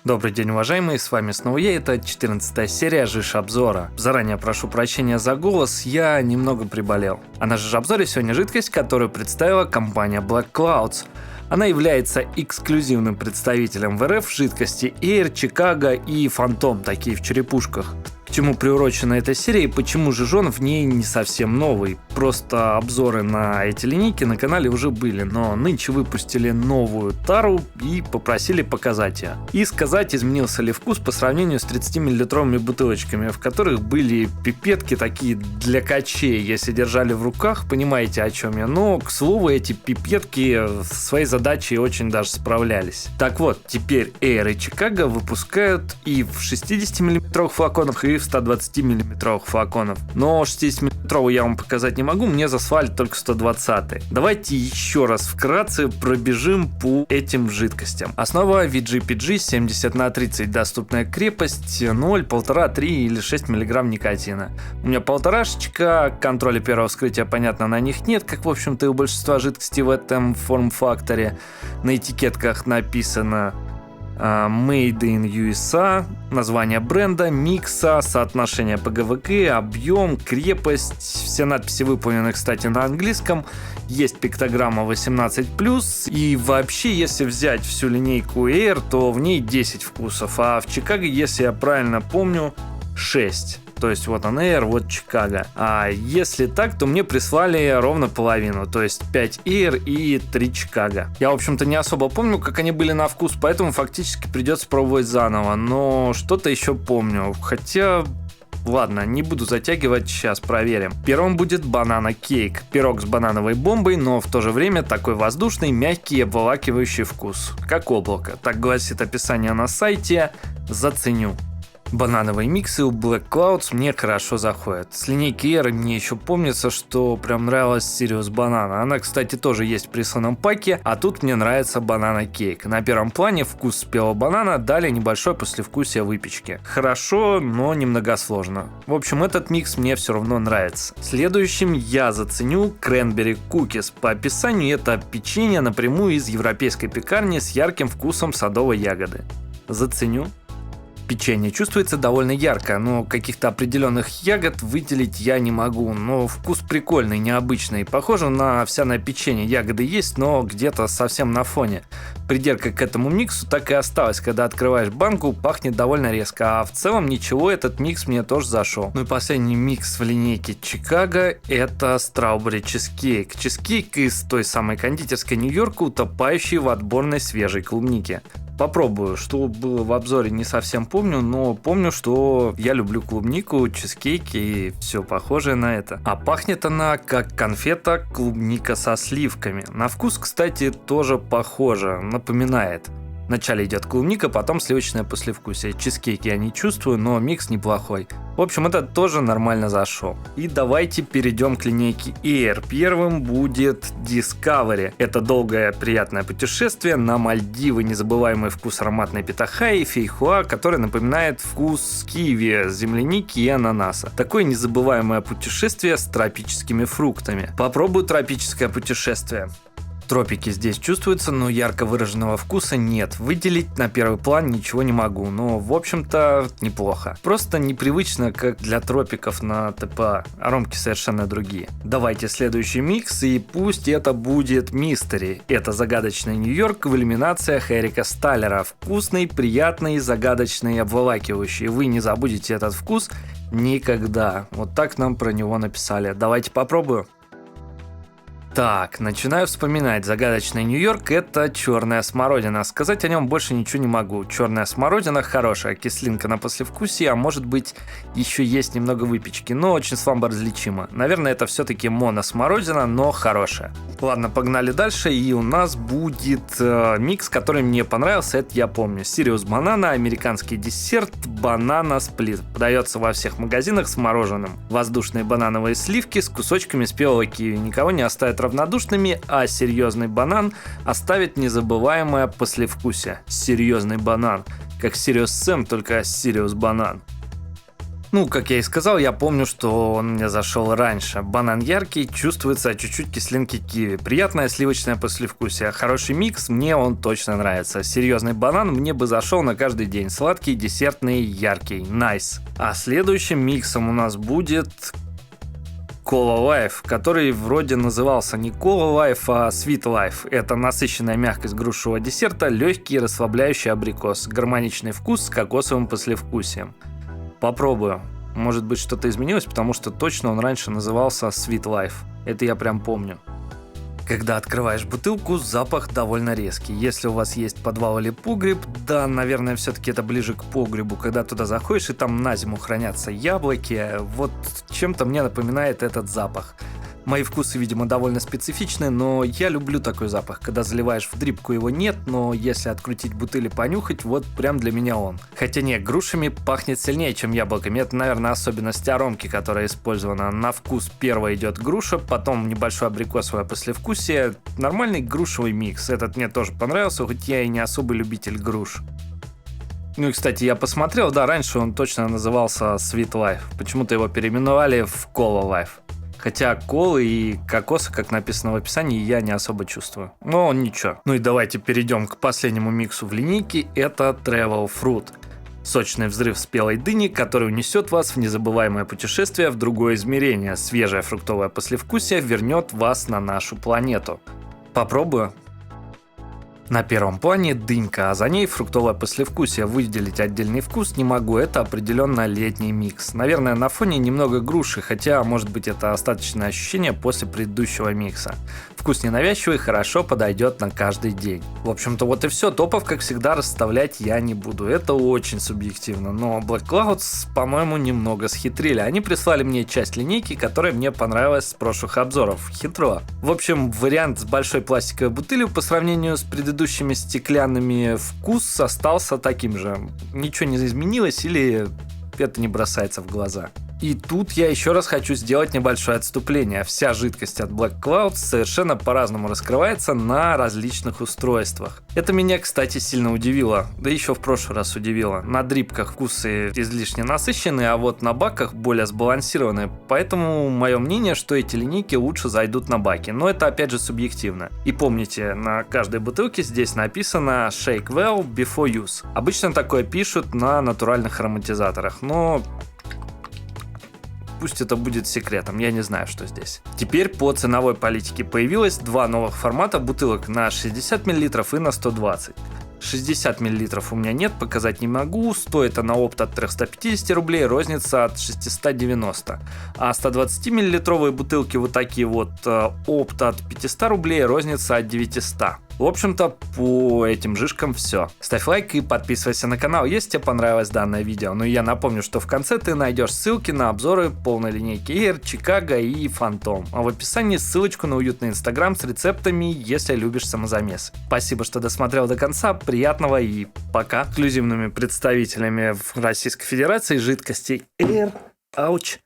Добрый день, уважаемые, с вами снова я, это 14 серия Жиж-обзора. Заранее прошу прощения за голос, я немного приболел. А на Жиж-обзоре сегодня жидкость, которую представила компания Black Clouds. Она является эксклюзивным представителем в РФ жидкости Air, Chicago и Phantom, такие в черепушках. К чему приурочена эта серия и почему Жижон в ней не совсем новый. Просто обзоры на эти линейки на канале уже были, но нынче выпустили новую тару и попросили показать ее. И сказать, изменился ли вкус по сравнению с 30-миллилитровыми бутылочками, в которых были пипетки такие для качей. Если держали в руках, понимаете, о чем я. Но, к слову, эти пипетки своей задачей очень даже справлялись. Так вот, теперь Air и Chicago выпускают и в 60-миллилитровых флаконах, и в 120-миллилитровых флаконах. Но 60-миллилитровый я вам показать не могу, мне засвали только 120. Давайте еще раз вкратце пробежим по этим жидкостям. Основа VGPG 70/30, доступная крепость 0, 1,5, 3 или 6 мг никотина. У меня полторашечка, контроля первого вскрытия, понятно, на них нет, как в общем-то и у большинства жидкостей в этом форм-факторе. На этикетках написано Made in USA, название бренда, микса, соотношение по ГВК, объем, крепость. Все надписи выполнены, кстати, на английском. Есть пиктограмма 18+. И вообще, если взять всю линейку Air, то в ней 10 вкусов, а в Chicago, если я правильно помню, 6. То есть вот он Air, вот Chicago. А если так, то мне прислали ровно половину. То есть 5 Air и 3 Chicago. Я, в общем-то, не особо помню, как они были на вкус, поэтому фактически придется пробовать заново. Но что-то еще помню. Хотя... Ладно, не буду затягивать, сейчас проверим. Первым будет банана кейк. Пирог с банановой бомбой, но в то же время такой воздушный, мягкий и обволакивающий вкус. Как облако. Так гласит описание на сайте. Заценю. Банановые миксы у Black Clouds мне хорошо заходят. С линейки Air мне еще помнится, что прям нравилась Sirius Banana. Она, кстати, тоже есть в присланном паке, а тут мне нравится банана кейк. На первом плане вкус спелого банана, далее небольшое послевкусие выпечки. Хорошо, но немногосложно. В общем, этот микс мне все равно нравится. Следующим я заценю Cranberry Cookies. По описанию это печенье напрямую из европейской пекарни с ярким вкусом садовой ягоды. Заценю. Печенье чувствуется довольно ярко, но каких-то определенных ягод выделить я не могу. Но вкус прикольный, необычный. Похоже на овсяное печенье. Ягоды есть, но где-то совсем на фоне. Придирка к этому миксу так и осталась. Когда открываешь банку, пахнет довольно резко. А в целом ничего, этот микс мне тоже зашел. Ну и последний микс в линейке Chicago — это Strawberry Cheesecake. Чизкейк из той самой кондитерской Нью-Йорка, утопающий в отборной свежей клубнике. Попробую, что было в обзоре, не совсем помню, но помню, что я люблю клубнику, чизкейки и все похожее на это. А пахнет она как конфета клубника со сливками. На вкус, кстати, тоже похоже, напоминает. Вначале идет клубника, потом сливочное послевкусие. Чизкейк я не чувствую, но микс неплохой. В общем, это тоже нормально зашел. И давайте перейдем к линейке Air. Первым будет Discovery. Это долгое приятное путешествие на Мальдивы. Незабываемый вкус ароматной питахаи и фейхоа, который напоминает вкус киви, земляники и ананаса. Такое незабываемое путешествие с тропическими фруктами. Попробую тропическое путешествие. Тропики здесь чувствуются, но ярко выраженного вкуса нет. Выделить на первый план ничего не могу, но в общем-то неплохо. Просто непривычно, как для тропиков на ТПА. Аромки совершенно другие. Давайте следующий микс, и пусть это будет Mystery. Это загадочный Нью-Йорк в иллюминациях Эрика Сталлера. Вкусный, приятный, загадочный, обволакивающий. Вы не забудете этот вкус никогда. Вот так нам про него написали. Давайте попробую. Так, начинаю вспоминать. Загадочный Нью-Йорк — это черная смородина. Сказать о нем больше ничего не могу. Черная смородина хорошая, кислинка на послевкусие, а может быть еще есть немного выпечки, но очень слабо различимо. Наверное, это все-таки моносмородина, но хорошая. Ладно, погнали дальше, и у нас будет микс, который мне понравился, это я помню. Sirius Banana, американский десерт, банана сплит. Продается во всех магазинах с мороженым. Воздушные банановые сливки с кусочками спелого киви. Никого не оставят равнодушными, а серьезный банан оставит незабываемое послевкусие. Серьезный банан. Как Sirius Sam, только Sirius банан. Ну, как я и сказал, я помню, что он мне зашел раньше. Банан яркий, чувствуется чуть-чуть кислинки киви. Приятное сливочное послевкусие. Хороший микс, мне он точно нравится. Серьезный банан мне бы зашел на каждый день. Сладкий, десертный, яркий. Найс. А следующим миксом у нас будет Cola Life, который вроде назывался не Cola Life, а Sweet Life. Это насыщенная мягкость грушевого десерта, легкий расслабляющий абрикос, гармоничный вкус с кокосовым послевкусием. Попробую. Может быть, что-то изменилось, потому что точно он раньше назывался Sweet Life. Это я прям помню. Когда открываешь бутылку, запах довольно резкий. Если у вас есть подвал или погреб, да, наверное, все-таки это ближе к погребу, когда туда заходишь и там на зиму хранятся яблоки, вот чем-то мне напоминает этот запах. Мои вкусы, видимо, довольно специфичны, но я люблю такой запах. Когда заливаешь в дрипку, его нет, но если открутить бутыль и понюхать, вот прям для меня он. Хотя нет, грушами пахнет сильнее, чем яблоками. Это, наверное, особенность аромки, которая использована. На вкус первой идет груша, потом небольшое абрикосовое послевкусие. Нормальный грушевый микс. Этот мне тоже понравился, хоть я и не особый любитель груш. Ну и, кстати, я посмотрел, да, раньше он точно назывался Sweet Life. Почему-то его переименовали в Cola Life. Хотя колы и кокоса, как написано в описании, я не особо чувствую. Но ничего. Ну и давайте перейдем к последнему миксу в линейке. Это Travel Fruit. Сочный взрыв спелой дыни, который унесет вас в незабываемое путешествие в другое измерение. Свежее фруктовое послевкусие вернет вас на нашу планету. Попробую. На первом плане дынька, а за ней фруктовое послевкусие. Выделить отдельный вкус не могу, это определенно летний микс. Наверное, на фоне немного груши, хотя, может быть, это остаточное ощущение после предыдущего микса. Вкус ненавязчивый, хорошо подойдет на каждый день. В общем-то, вот и все. Топов, как всегда, расставлять я не буду. Это очень субъективно. Но Black Clouds, по-моему, немного схитрили. Они прислали мне часть линейки, которая мне понравилась с прошлых обзоров. Хитро. В общем, вариант с большой пластиковой бутылью по сравнению с предыдущими стеклянными вкус остался таким же. Ничего не изменилось или это не бросается в глаза. И тут я еще раз хочу сделать небольшое отступление. Вся жидкость от Black Clouds совершенно по-разному раскрывается на различных устройствах. Это меня, кстати, сильно удивило. Да еще в прошлый раз удивило. На дрипках вкусы излишне насыщенные, а вот на баках более сбалансированные. Поэтому мое мнение, что эти линейки лучше зайдут на баки. Но это опять же субъективно. И помните, на каждой бутылке здесь написано Shake well before use. Обычно такое пишут на натуральных ароматизаторах, но пусть это будет секретом, я не знаю, что здесь. Теперь по ценовой политике появилось два новых формата бутылок на 60 мл и на 120. 60 мл у меня нет, показать не могу, стоит она опт от 350 рублей, розница от 690. А 120 мл бутылки вот такие вот, опт от 500 рублей, розница от 900. В общем-то, по этим жишкам все. Ставь лайк и подписывайся на канал, если тебе понравилось данное видео. Ну и я напомню, что в конце ты найдешь ссылки на обзоры полной линейки Air, Chicago и Phantom. А в описании ссылочку на уютный инстаграм с рецептами, если любишь самозамесы. Спасибо, что досмотрел до конца, приятного и пока. Эксклюзивными представителями в Российской Федерации жидкостей Air, Ouch,